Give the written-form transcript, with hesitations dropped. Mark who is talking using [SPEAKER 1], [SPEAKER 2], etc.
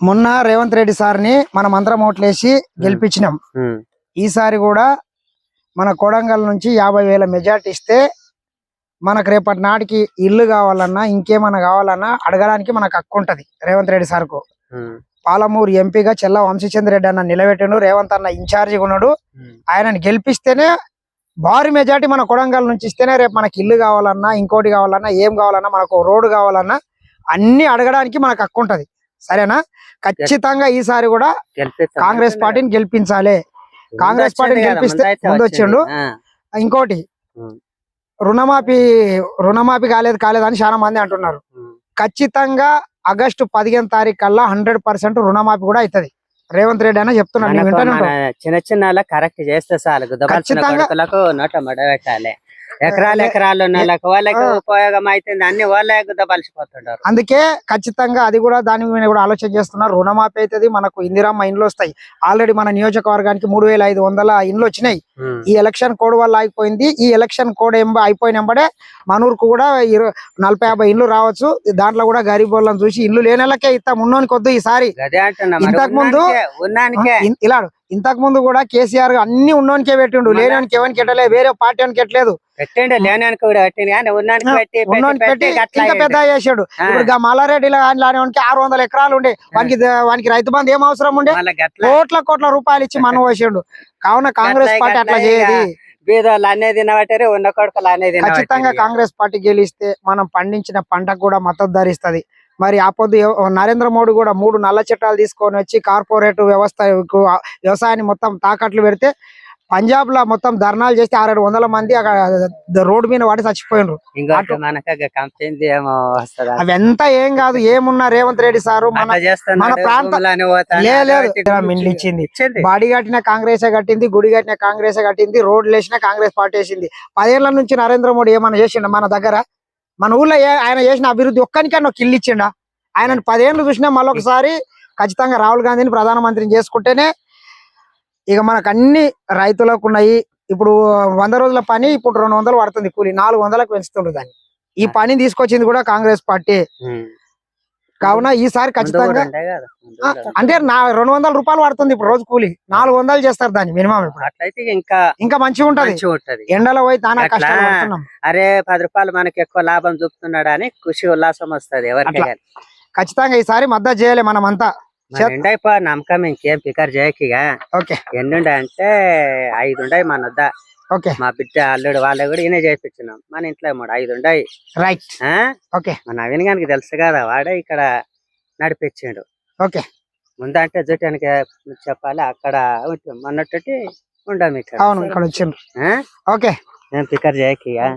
[SPEAKER 1] మొన్న రేవంత్ రెడ్డి సార్ని మనం అందరం ఓట్లేసి గెలిపించినాం. ఈసారి కూడా మన కొడంగల్ నుంచి 50,000 మెజార్టీ ఇస్తే మనకు రేపటి నాటికి ఇల్లు కావాలన్నా ఇంకేమన్నా కావాలన్నా అడగడానికి మనకు హక్కు ఉంటది. రేవంత్ రెడ్డి సార్కు పాలమూరు ఎంపీగా చెల్ల వంశీచంద్ర రెడ్డి అన్న నిలబెట్టిండు. రేవంత్ అన్న ఇన్ఛార్జిగా ఉన్నాడు. ఆయనని గెలిపిస్తేనే భారీ మెజార్టీ మన కొడంగల్ నుంచి ఇస్తేనే రేపు మనకి ఇల్లు కావాలన్నా ఇంకోటి కావాలన్నా ఏం కావాలన్నా మనకు రోడ్డు కావాలన్నా అన్ని అడగడానికి మనకు హక్కు ఉంటది. సరేనా? ఖచ్చితంగా ఈసారి కూడా కాంగ్రెస్ పార్టీని గెలిపించాలి. కాంగ్రెస్ పార్టీని గెలిపిస్తే ముందు వచ్చిండు. ఇంకోటి రుణమాఫీ కాలేదు అని చాలా మంది అంటున్నారు. ఖచ్చితంగా ఆగస్టు 15 తారీఖు కల్లా 100% రుణమాఫీ కూడా అవుతుంది. రేవంత్ రెడ్డి అని చెప్తున్నాడు.
[SPEAKER 2] చిన్న చిన్న కరెక్ట్ చేస్తే చాలు. ఖచ్చితంగా ఎకరాలు వాళ్ళకి ఉపయోగం అవుతుంది. అన్ని వాళ్ళే గుద్దపలిసిపోతుంటారు.
[SPEAKER 1] అందుకే ఖచ్చితంగా అది కూడా దాని మీద కూడా ఆలోచన చేస్తున్నారు. రుణమాఫీ అవుతుంది. మనకు ఇందిరమ్మ ఇండ్లు వస్తాయి. ఆల్రెడీ మన నియోజకవర్గానికి 3,500 ఇండ్లు వచ్చినాయి. ఈ ఎలక్షన్ కోడ్ వల్ల అయిపోయింది. ఈ ఎలక్షన్ కోడ్ అయిపోయినంబడే మనూరుకు కూడా 40-50 ఇండ్లు రావచ్చు. దాంట్లో కూడా గరీబ్ వాళ్ళని చూసి ఇల్లు లేనెళ్ళకే ఇస్తాం. ఉన్నోనికి వద్దు ఈసారి. ఇంతకు ముందు కూడా కేసీఆర్ అన్ని ఉన్నోనికే పెట్టిండు. లేనానికి ఎవరికి ఎట్టలే, వేరే పార్టీ అని ఎట్టలేదు. ఇంకా పెద్ద చేసాడు. ఇప్పుడు మల్లారెడ్డి 600 ఎకరాలు ఉండే వానికి రైతు బంధు ఏం అవసరం ఉండే? కోట్ల రూపాయలు ఇచ్చి మనం వేసాడు. కావున కాంగ్రెస్ పార్టీ అట్లా చేయదు. ఖచ్చితంగా కాంగ్రెస్ పార్టీ గెలిస్తే మనం పండించిన పంటకు కూడా మద్దతు ధరిస్తుంది. మరి ఆ పొద్దు నరేంద్ర మోడీ కూడా 3 నల్ల చట్టాలు తీసుకొని వచ్చి కార్పొరేట్ వ్యవసాయాన్ని మొత్తం తాకట్లు పెడితే పంజాబ్ లో మొత్తం ధర్నాలు చేస్తే 600 మంది అక్కడ రోడ్డు మీద వాడి చచ్చిపోయినరు. అవంతా ఏం కాదు. ఏమున్నా రేవంత్ రెడ్డి సారు మన ప్రాంతం ఇచ్చింది. బాడీ కట్టిన కాంగ్రెసే కట్టింది, గుడి కట్టిన కాంగ్రెసే కట్టింది, రోడ్లు వేసిన కాంగ్రెస్ పార్టీ వేసింది. 10 ఏళ్ల నుంచి నరేంద్ర మోడీ ఏమన్నా చేసిండ మన దగ్గర? మన ఊళ్ళో ఆయన చేసిన అభివృద్ధి ఒక్కనికన్నా ఒక ఇల్లు ఇచ్చిండా? ఆయనను 10 ఏళ్ళు చూసినా మళ్ళొకసారి ఖచ్చితంగా రాహుల్ గాంధీని ప్రధానమంత్రిని చేసుకుంటేనే ఇక మనకు అన్ని రైతులకు ఉన్నాయి. ఇప్పుడు 100 రోజుల పని ఇప్పుడు 200 పడుతుంది కూలి, 400లకు పెంచుతుండ్రు దాన్ని. ఈ పని తీసుకొచ్చింది కూడా కాంగ్రెస్ పార్టీ. కావున ఈసారి ఖచ్చితంగా అంటే 200 రూపాయలు పడుతుంది ఇప్పుడు రోజు కూలి, 400 చేస్తారు దాన్ని మినిమం. ఇప్పుడు ఇంకా మంచిగా ఉంటది. ఎండలో పోయి తానా కష్టాలు పడుతున్నాం.
[SPEAKER 2] అరే 10 రూపాయలు మనకి ఎక్కువ లాభం చూపుతున్నాడు అని ఖుషి ఉల్లాసం వస్తుంది ఎవరికి.
[SPEAKER 1] ఖచ్చితంగా ఈసారి మద్దతు చేయాలి మనమంతా.
[SPEAKER 2] నమ్మకం ఇంకేం ఫికర్ చేయకిగా. ఎన్నుండే అంటే 5 ఉండయి మన వద్ద. మా బిడ్డ అల్లుడు వాళ్ళ కూడా ఈయన చేయించున్నాం. మన ఇంట్లో 5 ఉండయి. మన నవీన్ గారికి తెలుసు కదా, వాడే ఇక్కడ నడిపించిండు. ముందంటే జుట్టానికి చెప్పాలి. అక్కడ మొన్నటి ఉండం ఇక్కడ.
[SPEAKER 1] ఏం ఫికర్
[SPEAKER 2] చేయకిగా.